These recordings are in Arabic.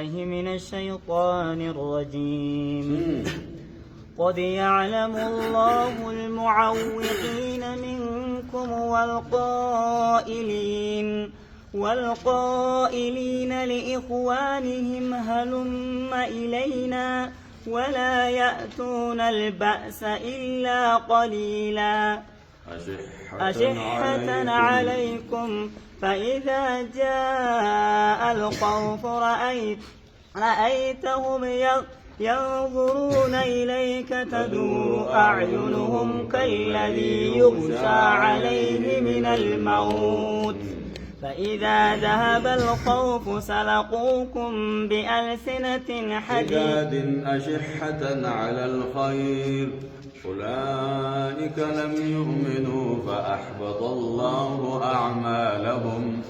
من الشيطان الرجيم. قد يعلم الله المعوقين منكم والقائلين لإخوانهم هلم إلينا ولا يأتون البأس إلا قليلا أشحة عليكم فإذا جاء الخوف رأيتهم ينظرون إليك تدور أعينهم كالذي يغشى عليه من الموت فإذا ذهب الخوف سلقوكم بألسنة حديد أشحة على الخير أولئك لم يؤمنوا فأحبط الله أعمالهم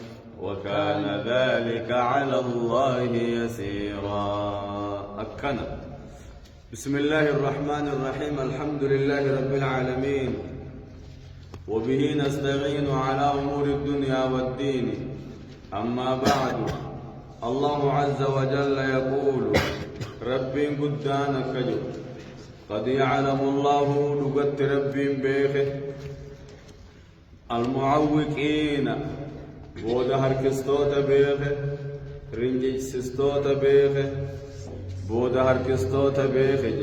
وكان ذلك على الله يسيرا. بسم الله الرحمن الرحيم. الحمد لله رب العالمين وبه نستعين على أمور الدنيا والدين. أما بعد، الله عز وجل يقول: ربي قدانك جو قد يعلم الله لقد ربي بيخه المعوقين بودا هركستوتا بيخه رنجج سستوتا بيخه بودا هركستوتا بيخه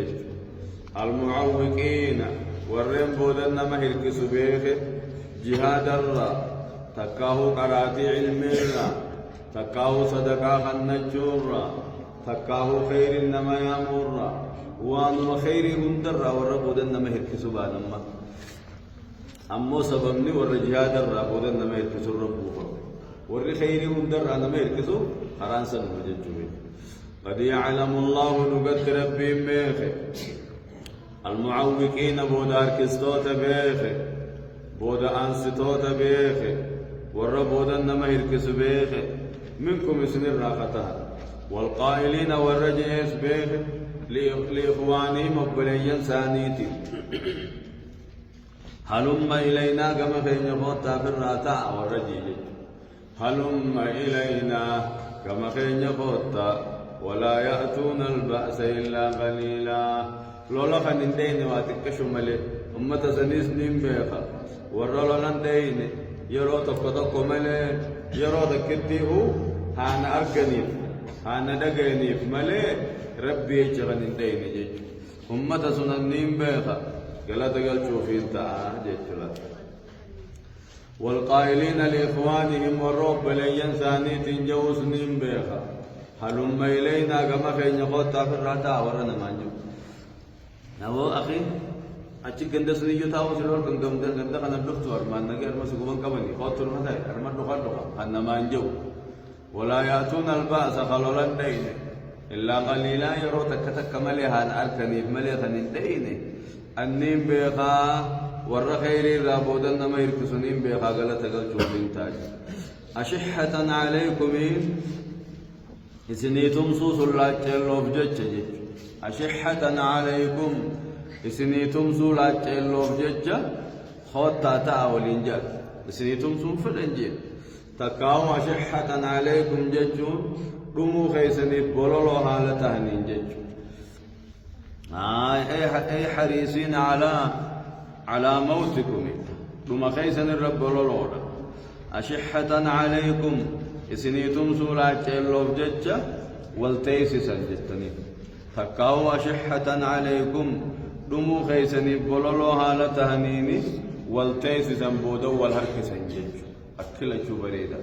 المعوقين ورين بودا نما هركسو بيخه جهاد الرا تكاهو قراتي علم الرا تكاهو صدقا خنجور تكاهو خير النما يامور وانما خيري هندر وربودا نما هركسو بانما أمو سببني ورجهاد الرابود نما هركسو ربوها ور خيري هندر نما هركسو خرانسا نمججوه. قد يعلم الله نقد ربي بيخي المعوقين بودا هركستوتا بيخي بودا أنستوتا بيخي وربودا نما هركسو بيخي منكم اسن الراختها والقائلين والرجيس بيخي لإخوانهم وبليين سانيتي هلم إلينا كما خين فوتا في الراتع والرجيج هلم إلينا كما خين فوتا ولا يأتون البأس إلا قليلا. لولا خنندين واتكشو ملي أمة سنيس نيم بيخا ورلو لندين يرو تقطق ملي يرو تكتيه هان أرقنيف هان دقينيف ملي ربي يجغنندين جيج أمة سننين بيخا قال تقال شوفين تعا جيجلا. والقائلين لإخوانهم والرب لين ثانيت جوس نيم بيخا هلم إلينا كما خين يقوتا في الراتع ورنا مانجو نو أخي أتشي قندس نيجو تاو سلور قندم خنا بلغتو أرمان نجي أرمان سكوبان كماني خاطر متى أرمان دخل خنا مانجو ولا يأتون البأس خلولا دين إلا قليلا يرو تكتك مليهان أركني مليهان دين النيم بيخا ور خيري رابودا نما يركسونين بيخا غلط غل شوفين تاج. أشحة عليكم إسنيتم سوس الله جلوف جج أشحة عليكم إسنيتم سولا جلوف جج خوتا تاولين جج إسنيتم سوف الإنجيل تكاو أشحة عليكم ججون رمو خيسني بولولو حالتهنين جج أي حريصين على موتكم ثم خيسن الرب لولودا. أشحة عليكم إسنيتم سولا تشيلوف ججة والتيسسا جتني تكاو أشحة عليكم ثم خيسن بولولو حالتهنيني والتيسسا بودو والهركسا جج أكل بريدا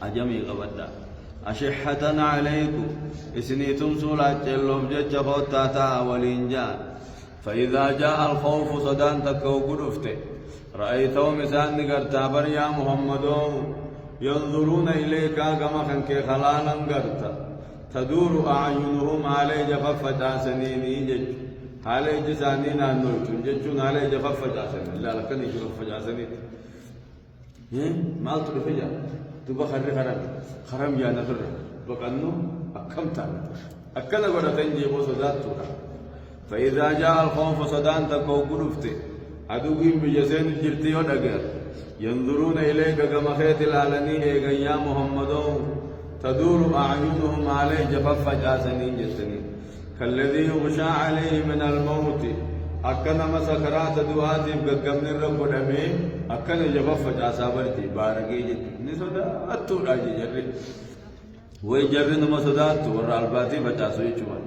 أجمي غبدا. أشحة عليكم إسنيتم سولا جلوف جج خوتاتا ولينجان فإذا جاء الخوف صدان تكو قدفته رأيتهم إسان نقرتا بر يا محمد ينظرون إليك كما خنك خلالا قرتا تدور أعينهم علي جففة سنيني جج علي جسانين النوتون ججون علي جففة سنين لا لكن يجففة سنين ما ترفجا تبا خرم يا نفر بقنو أكمتان أكنا قد تنجي وصدات تورا. فإذا جاء الخوف صدان تكو قلفت أدوهم بجسين جرتي ودقر ينظرون إليك كما خيت العلني يا محمد تدور أعينهم عليه جفف جاسنين جسنين كالذي يغشى عليه من الموت أكنا مسكرات دواتي بقمن الرب الأمين أكنا جفف جاسا برتي بارقي جد نسودا أتو راجي جري ويجرن مسودات ورا الباتي بجاسو يجوان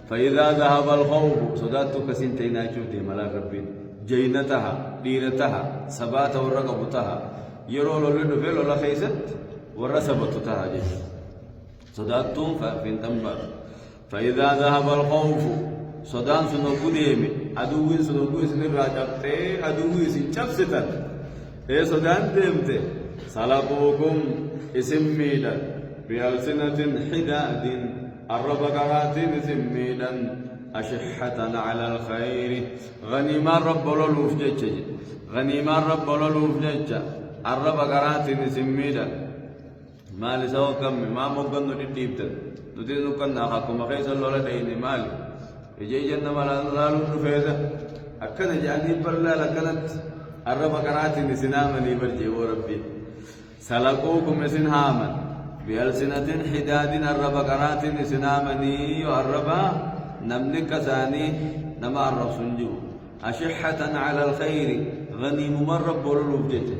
فإذا ذهب الخوف صدات كسنتين أجودي ملا ربي جينتها ديرتها سبات ورقبتها يرو لولو فيلو لا خيست ورسبتها جي صداتهم فين تنبر فإذا ذهب الخوف صدان سنقوديم أدوين سنقود سنراجعته أدوين سنشبستا إيه صدان ديمت سلبوكم اسم ميدا بألسنة حداد الربقرات سميدا أشحة على الخير غنيما رب لولوف جيتش غنيما رب لولوف جيتش الربقرات سميدا ما لسوا كم ما مقن نديبت نتيجة كنا خاكم خيس الله لديني مالي يجي جنة مالا نالو نفيدا أكن جاني برلا لكنت الربقرات سنامني برجي وربي سلقوكم سنهاما بألسنة حداد الربقرات سنامني والربا نملك ثاني نما الرسنجو أشحة على الخير غنيم مرة بولو بجيتش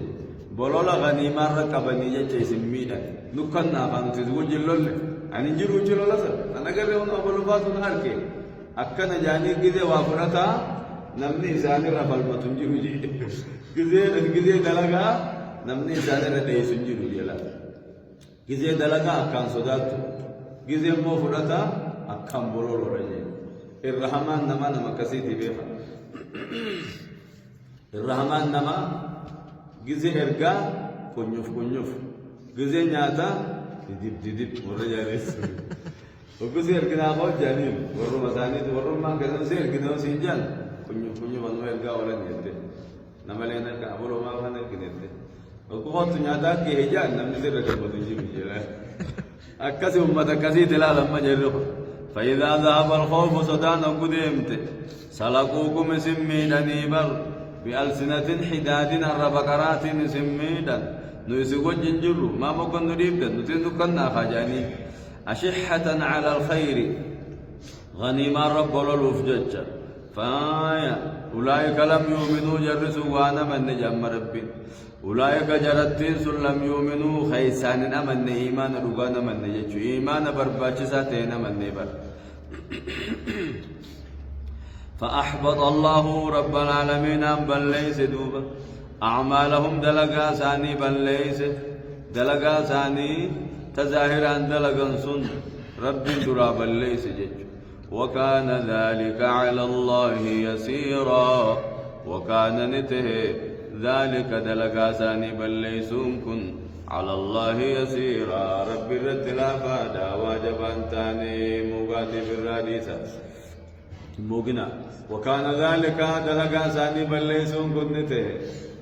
بولولا غنيم مرة كبني جيتش سميدا نكنا خانو تزوج اللول يعني جيرو جيرو لسر أنا قال لهم أبو فاسون هاركي أكنا جاني كذا وافرتا نمني ثاني رفل بتنجيرو جي كذا دلقا نمني ثاني ردي سنجيرو جيلا كذا دلقا أكان صداتو كذا مو فرتا أكان بولولو رجي الرحمن نما كسيتي بيخا الرحمن نما جزء إرجع كنيف جزء نياتا ديب ورجع ريس وجزء إرجع أبغى جانين ورو مساني ورو ما كذا سير كذا سينجان كنيف بنو إرجع ولا نيته نما لينا كأبولو ما فانا كنيته وكوه تنياتا كهجان نمني سير رجع بدوجي بيجلا أكاسي أمتا كاسي تلا لما جرّه فإذا ذهب الخوف صدانا قدمت سلقوكم سميدا نيبر بألسنة حداد الربقرات سميدا نيسقو جنجر ما مكن نريبدا نتنكنا خجاني أشحة على الخير غنيما رب الوفجج فايا أولئك لم يؤمنوا جرسوا وانا من نجم ربي أولئك جرتين لم يؤمنوا خيسان أمن إيمان رغان من نجج إيمان برباچساتين من نبر فأحبط الله رب العالمين بل ليس دوبا أعمالهم دلقا ثاني بل ليس دلقا ثاني تظاهرا دلقا سن رب درا بل ليس جج وكان ذلك على الله يسيرا وكان نته ذلك دلقا ثاني بل ليس كن على الله يسيرا رب الرد لا فادا واجبا ثاني مقاتب الراديسة موغنا وكان ذلك دلقا ثاني بل ليس كنته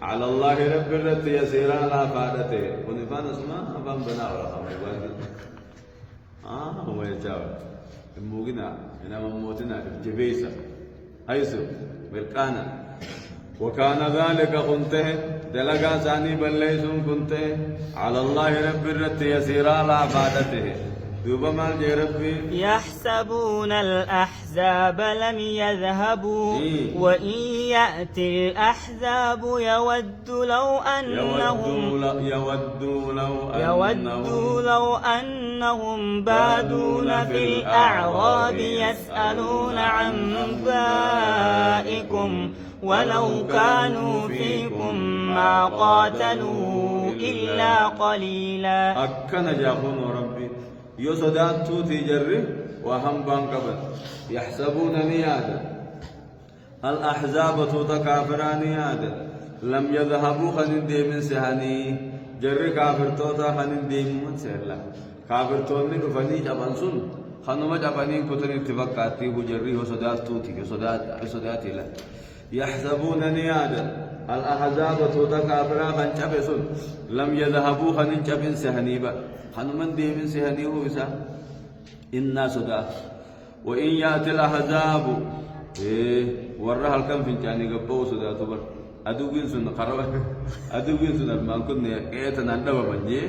على الله رب الرد يسيرا لا فادته ونفان اسمه أبان بنا ولا خمي هو يجاوب موغنا إنما موتنا جبيسة حيث بالقانا وكان ذلك كنته دلقا ثاني بل ليس كنته على الله رب الرد يسيرا لا فادته دوبا مال جي ربي يحسبون الأحزاب لم يذهبوا وإن يأتي الأحزاب يودوا لو أنهم بادون في الأعراب يسألون عن أنبائكم ولو كانوا فيكم ما قاتلوا إلا قليلا أكنا جاكون ربي يصدات توتي جري وهم بانقبل يحسبون نيادا الأحزاب توتا كافران نيادا لم يذهبوا خنين دي من سهني جري كافر توتا خنين دي من سهلا كافر توني رفني جبان سن خنوما جبانين كتن اتفاقاتي وجري وصدات توتي يصدات لا يحسبون نيادا الأحزاب توتا كافران خنين سن لم يذهبوا خنين جبن سهني با خنومن دي من سهني هو إسا إنا صدا وإن يأتي الأحزاب ورها الكم في جاني قبو صدا تبر أدوبين سنة قربة أدوبين سنة ما كنا إيتنا ندوى بنجي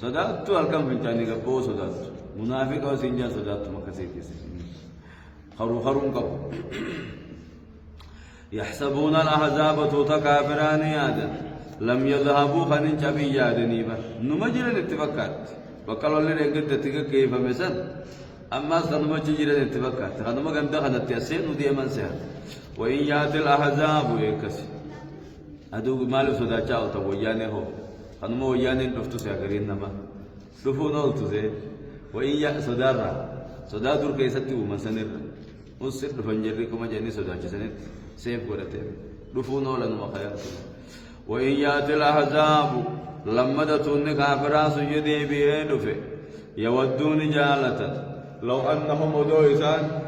صدات والكم في جاني قبو صدات منافق أو سنجان صدات مكسيتي خرو قبو يحسبون الأحزاب توتا كافران يادا لم يذهبوا خنين شبي يادني با نمجر الاتفاقات وقالوا لنا قد تتك كيف مثلا أما سنما تجير الاتفاقات خنما قد خنت يسين ودي من سهل وإن يأتي الأحزاب يكسي أدو مالو سودا چاو تا ويانه هو خنما ويانه دفتو سيغرين نما دفو نولتو سي وإن يأتي سودا دور كيستي ومسنر وسر فنجري كما جاني سودا چسنت سيف قرأته دفو نولا وخيات وإن يأتي الأحزاب لما دتون كافرا سجدي بيدفه يودون جالة لو أنهم دويسان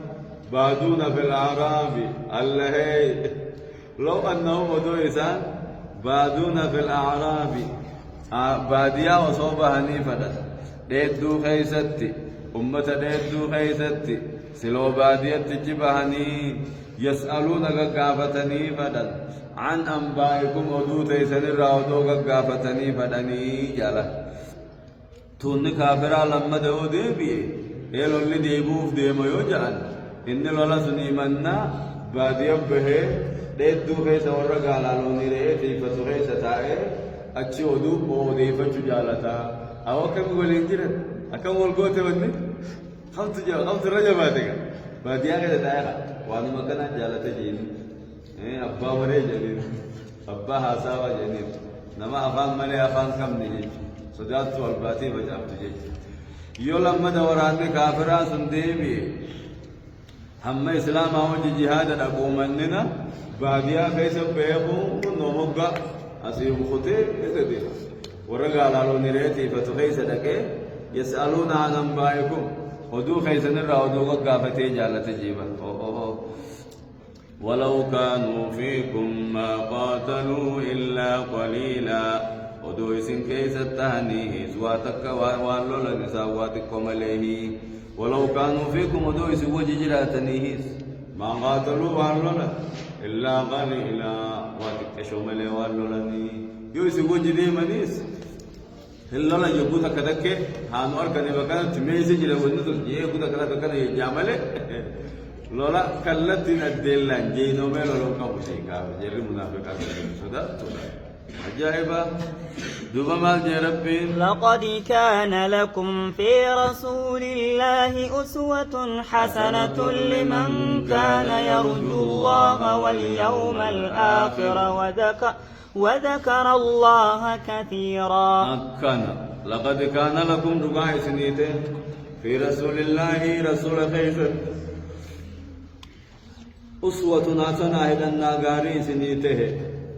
بادون في الأعراب الله لو أنهم دويسان بادون في الأعراب باديا وصوبة هنيفة ديدو خيستي أمة ديدو خيستي سلو بادية تجبهني يسألون قافتني فدن عن أنبائكم ودو تيسن الراودو قافتني فدني جالا تون كافرا لما دو ديبي إلو اللي ديبوف ديمو يوجعن إن لولا سني منا بادية به ديدو خيس ورقا لالوني رئي تيفتو خيس تائر أچي ودو بو ديفتو جالتا أو كم قولين جرد أكم والقوة ودني خمس رجا باديك بادية كده تائر وانو مكانا جالتا جيني أبا وري جنين أبا حاساوا جنين نما أفان ملي أفان كم نجيج صدات والباتي بجاب تجيج يو لما دوران كافرا سنديبي هم إسلام أوجي جهاد أبو مننا باديا كيس بيقو نومقا أسيب خطي إذا ورقا لالو نريتي فتخيس دكي يسألون عن أنبائكم ودو خيس نرى ودو قافتي جالة جيبا ولو كانوا فيكم ما قاتلوا إلا قليلا ودو إسن كيس التهنيه سواتك والو لنساواتكم عليه ولو كانوا فيكم ودو إسن وججراتنيه ما قاتلوا والو إلا قليلا واتكشوا ملي والو لني يو إسن وجدي منيس إلا لا يبوتا كدك هانو أركني بكنا تميزي جلو ونطل يبوتا كدك يجامله لولا كلتنا الدلان جينو ميلو لو كابو شيكا جري منافقات سودا عجائبا دوبا مال جي ربي لقد كان لكم في رسول الله أسوة حسنة لمن كان يرجو الله واليوم الآخر وذكر الله كثيرا لقد كان لكم رقاء سنيته في رسول الله رسول خيفر أسوة حسنة إلى الناغاري سنيته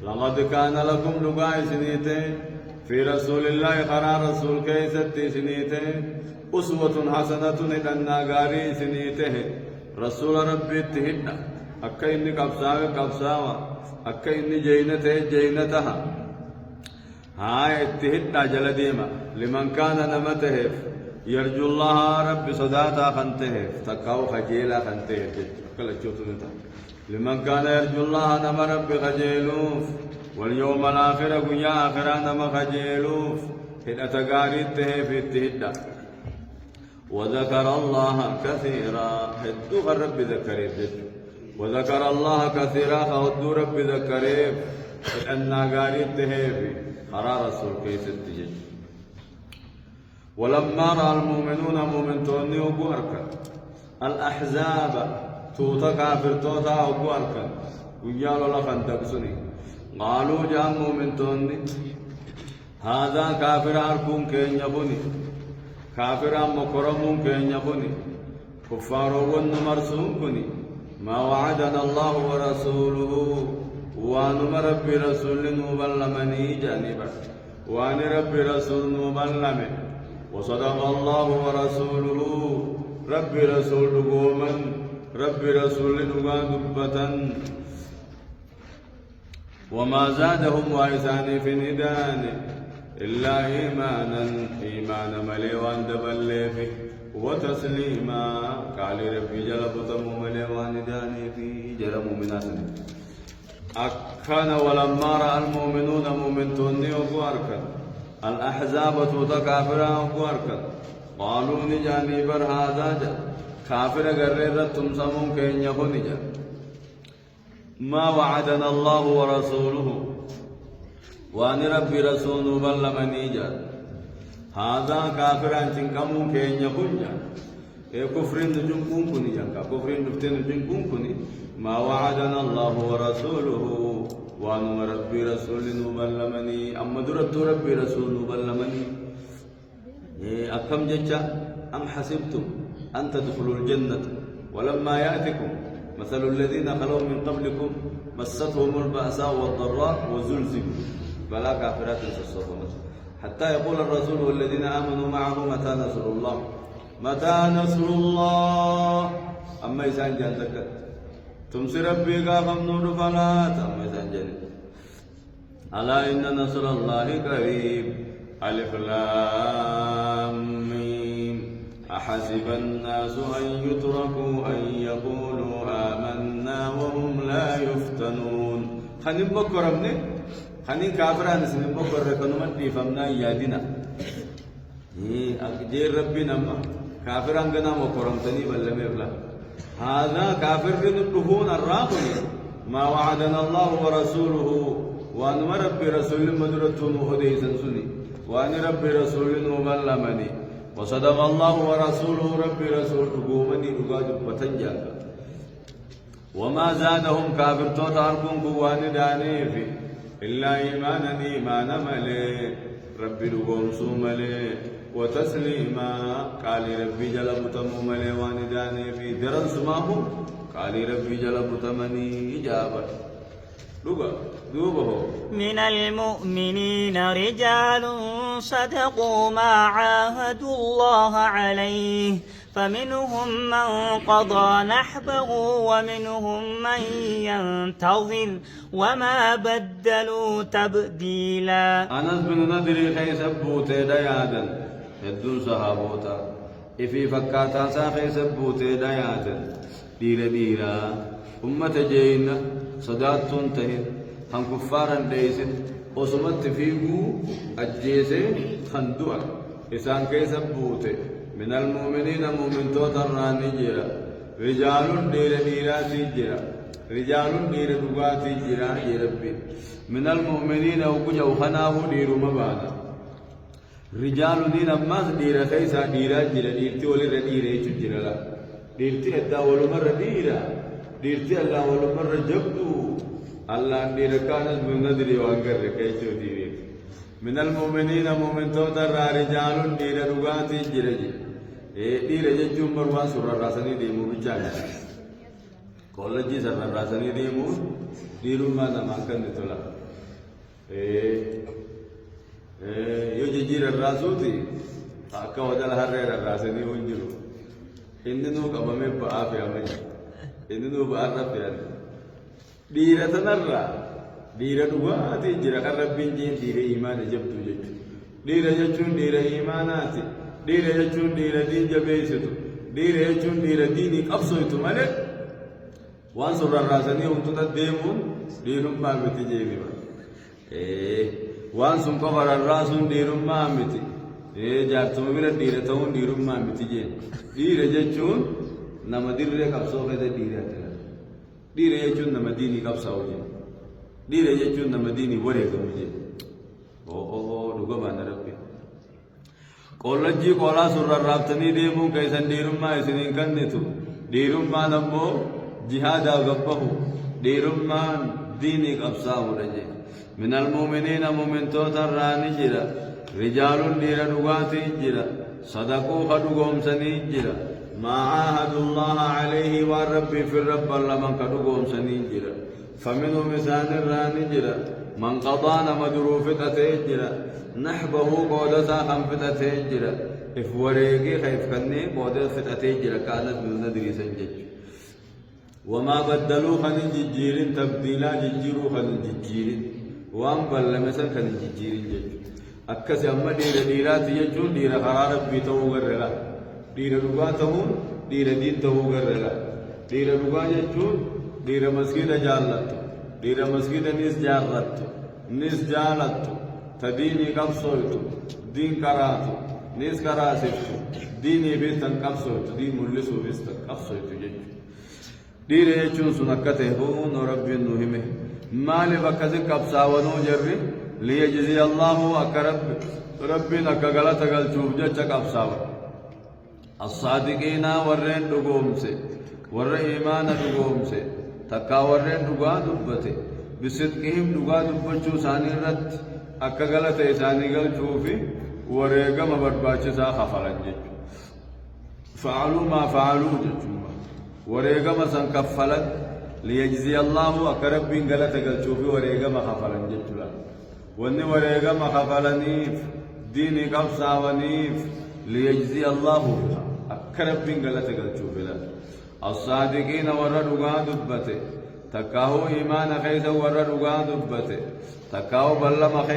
لقد كان لكم لقاء سنيته في رسول الله خرى رسول كيست سنيته أسوة حسنة إلى الناغاري سنيته رسول ربي اتهدنا أكا إني قبساوة أكا إني جينتها هاي اتهدنا جل ديما لمن كان نمته يرجو الله ربي صداتا خنته تقاو خجيلا خنته كلا تشوفوا لمن كان يرجو الله نما ربي خجيلوف واليوم الآخر قيا آخر نما خجيلوف هنا تقاريته في التهدى وذكر الله كثيرا هدو ربي ذكريب وذكر الله كثيرا هدو ربي ذكريب لأن قاريته في خرار رسول كيس التجج ولما رأى المؤمنون مؤمنتوني وبواركا الأحزاب توتا كافر توتا وبواركا ويالو لخن تقسني قالوا جاء مؤمنتوني هذا كافر أركون كين يبني كافر مكرمون كين يبني كفار ونمرسون كني ما وعدنا الله ورسوله وان ربي رسول مبلمني جانبا وان ربي رسول مبلمن وصدق الله ورسوله ربي رسول قوما ربي رسول دبة وما زادهم وإحسان في ندان إلا إيمانا مليوان دبلي وتسليما قال ربي جلبتم مليوان داني في جرم من أسن أكان ولما رأى المؤمنون مؤمنتون وقواركا الأحزاب توتا كافرا واركا قالوا نجاني بر هذا جا كافر غرر تمسمون كين يكون جا ما وعدنا الله ورسوله وان ربي رسول بلمني جا هذا كافر انتن كمون كين يكون جا كفر نجنكم كوني جا كفر نفتن نجنكم كوني ما وعدنا الله ورسوله وان ربي رسول بلمني أما درت ربي رسول بلمني أكم جتّا أم حسبتم أن تدخلوا الجنة ولما يأتكم مثل الذين خلوا من قبلكم مستهم البأساء والضراء وزلزلوا فلا كافرات الصفوة حتى يقول الرسول والذين آمنوا معه متى نصر الله متى نصر الله أما إنسان جانتك تمسي ربي قام نور فلا أما إنسان جانتك ألا إن نصر الله قريب ألف لام ميم أحسب الناس أن يتركوا أن يقولوا آمنا وهم لا يفتنون خنين بكرمني خنين كافران سنين بكر ركنوا من فمنا يادنا أجير ربي نما كافران كنا مكرمتني بل مفلا هذا كافر الدهون الراقي ما وعدنا الله ورسوله وأن ربي رسول مدرته مهديسا سني وأن ربي رسول مبلمني وصدق الله ورسوله ربي رسول قومني أقاجب وتنجاك وما زادهم كافر توتاركم قوان دانيفي إلا إيمانا ملي ربي لقوم سوملي وتسليما قال ربي جلب تموملي وان دانيفي درن سماهم قال ربي جلب تمني إجابة من المؤمنين رجال صدقوا ما عاهدوا الله عليه فمنهم من قضى نحبه ومنهم من ينتظر وما بدلوا تبديلا. أنس بن نضر خيس بوتي ديادا هدون صحابوتا إفي فكاتا سا خيس بوتي ديادا ديرا أمة جينا صداتون تهين هم كفارا ليسن وسمت فيكو أجيسي خندوع إسان كيس بوتي من المؤمنين مؤمن توتر جرا رجال ديرا جرا رجال دقا جرا يا ربي من المؤمنين وكجو خناه دير مبانا رجال دين أماس ديرا كيسا ديرا جرا ديرتي ولي رديرا يجرا لا ديرتي أدى ولمر ديرا ديرتي الله ولمر جبدو الله ديرا كانت من ندري وانقر كيشو ديري من المؤمنين مؤمن توتر رجال ديرا دقا جرا ديرا ججو مروان سورة راسني ديمو بجانا كولجي سورة راسني ديمو ديرو ما نمانكن نتولا يو جيجير الراسوتي أكا ودل هرر الراسني ونجلو إننو كبامي بآفي أمني إننو بآرف يعني ديرا تنرى ديرا دواتي جرا كربين جين ديرا إيمان جبتو جيجو ديرا جيجون ديرا إيماناتي ديرا جيجون ديرا دين جبيستو ديرا جيجون ديرا ديني قبصويتو مالك وان سورة الراسني ونتو تديمون ديرم ما بتجيبي وان سن كفر الراسون ديرم ما متي جارتم بلا ديرة تون ديرم ما متي جين ديرة جتون نما ديرة كبسو كذا ديرة تلا ديرة جتون نما ديني كبسو جين ديرة جتون نما ديني وري كم جين دوغا بان ربي كولجي كولا سر الرابطني ديمون كيسن ديرم ما يسنين كنتو ديرم ما نمو جهاد غبه ديرم ما ديني كبسو رجي من المؤمنين مؤمن توتر رانجرا رجال دير دغاتي جرا صدقوا خدغوم سني جرا ما عاهدوا الله عليه والرب في الرب لمن خدغوم سني جرا فمنهم مثال رانجرا من قضى مدروفته جرا نحبه قودسا خنفته جرا افوريغي خيف كني قودسته جرا كانت من ندري سنجج وما بدلوا خن جيرين تبديلا جيرو خن جيرين وان بل مثلا كان جيرين جج اكس اما ديرات يجون دير قرار بيتو غرلا دير لغاتهم دير دين تو غرلا دير لغا يجون دير مسجد جالت دير مسجد نس جالت تديني قبصويتو دين كراتو نيس كراسفتو ديني بيستن قبصويتو دين ملسو بيستن قبصويتو جيجو دين يجون سنكته هون رب النهمه مالي بكذي قبصاونو جري ليجزي الله أكرب ربنا كغلط غلطوف جچ قبصاو الصادقين ورين دغومسه ور ایمان دغومسه تکا ورين دغا دبته بصدقهم دغا دبچو ثاني رت akka galata isaanii galchuufi wareegama barbaachisaa kafalan jechuudha. Fa'aaluu maa fa'aaluu jechuudha. Wareegama san kaffalan liyajziya Allahu akka rabbiin galata galchuufi wareegama kafalan jechuudha. Wanni wareegama kafalaniif diinii qabsaawaniif liyajziya Allahu akka rabbiin galata galchuufi la. As-saadiqiina warra dhugaa dubbate takkaahuu imaana keessa warra dhugaa dubbate takkaahuu ballama keessa